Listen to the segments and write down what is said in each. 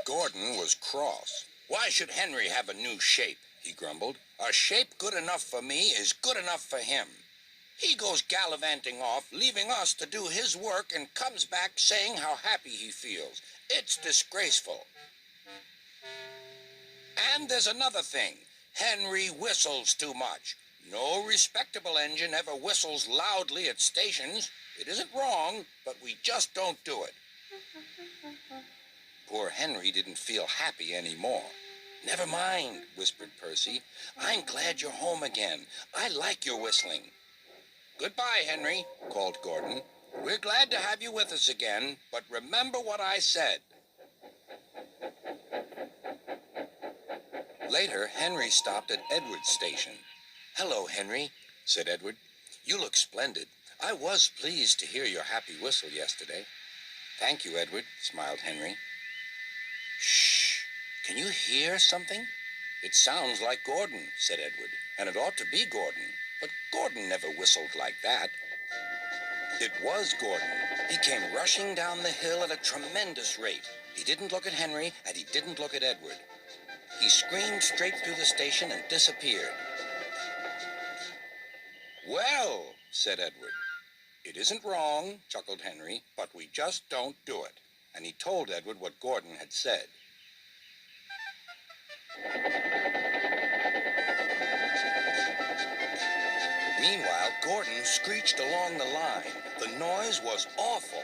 Gordon was cross. Why should Henry have a new shape? He grumbled. A shape good enough for me is good enough for him. He goes gallivanting off, leaving us to do his work, and comes back saying how happy he feels. It's disgraceful. And there's another thing. Henry whistles too much. No respectable engine ever whistles loudly at stations. It isn't wrong, but we just don't do it. Poor Henry didn't feel happy anymore. Never mind, whispered Percy. I'm glad you're home again. I like your whistling. Goodbye, Henry, called Gordon. We're glad to have you with us again, but remember what I said. Later, Henry stopped at Edward's station. Hello, Henry, said Edward. You look splendid. I was pleased to hear your happy whistle yesterday. Thank you, Edward, smiled Henry. Shh, can you hear something? It sounds like Gordon, said Edward, and it ought to be Gordon. But Gordon never whistled like that. It was Gordon. He came rushing down the hill at a tremendous rate. He didn't look at Henry, and he didn't look at Edward. He screamed straight through the station and disappeared. Well, said Edward. It isn't wrong, chuckled Henry, but we just don't do it. And he told Edward what Gordon had said. Meanwhile, Gordon screeched along the line. The noise was awful.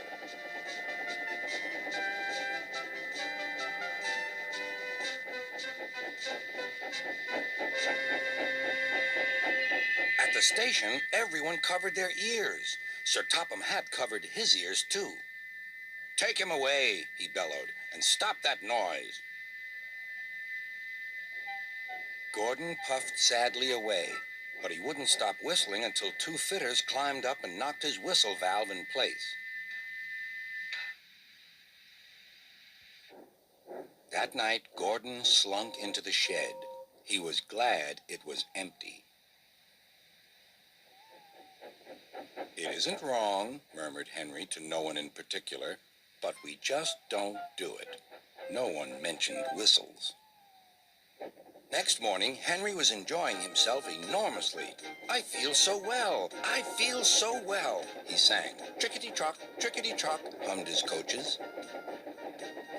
At the station, everyone covered their ears. Sir Topham Hatt covered his ears, too. Take him away, he bellowed, and stop that noise. Gordon puffed sadly away, but he wouldn't stop whistling until two fitters climbed up and knocked his whistle valve in place. That night, Gordon slunk into the shed. He was glad it was empty. It isn't wrong, murmured Henry to no one in particular, but we just don't do it. No one mentioned whistles. Next morning, Henry was enjoying himself enormously. I feel so well. I feel so well, he sang. Trickety-trock, hummed his coaches.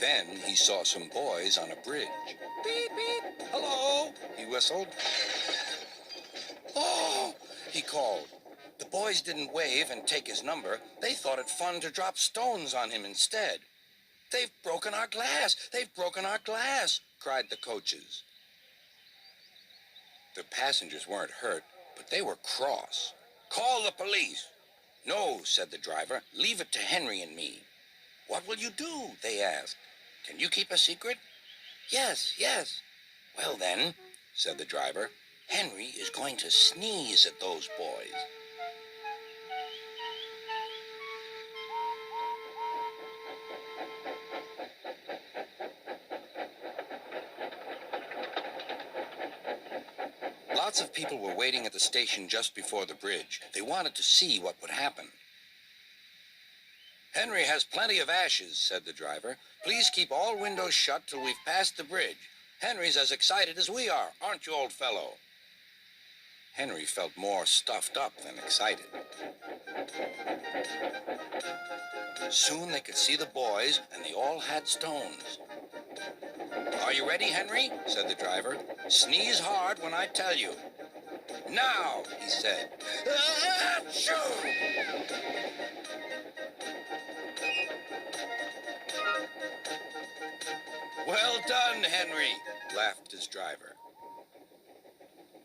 Then he saw some boys on a bridge. Beep, beep, hello, he whistled. Oh, he called. The boys didn't wave and take his number. They thought it fun to drop stones on him instead. They've broken our glass! They've broken our glass! Cried the coaches. The passengers weren't hurt, but they were cross. Call the police! No, said the driver. Leave it to Henry and me. What will you do? They asked. Can you keep a secret? Yes, yes. Well then, said the driver, Henry is going to sneeze at those boys. Lots of people were waiting at the station just before the bridge. They wanted to see what would happen. Henry has plenty of ashes, said the driver. Please keep all windows shut till we've passed the bridge. Henry's as excited as we are, aren't you, old fellow? Henry felt more stuffed up than excited. Soon they could see the boys, and they all had stones. Are you ready, Henry? Said the driver. Sneeze hard when I tell you. Now, he said. Achoo! Well done, Henry, laughed his driver.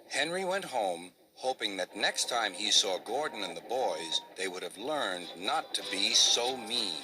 Henry went home, hoping that next time he saw Gordon and the boys, they would have learned not to be so mean.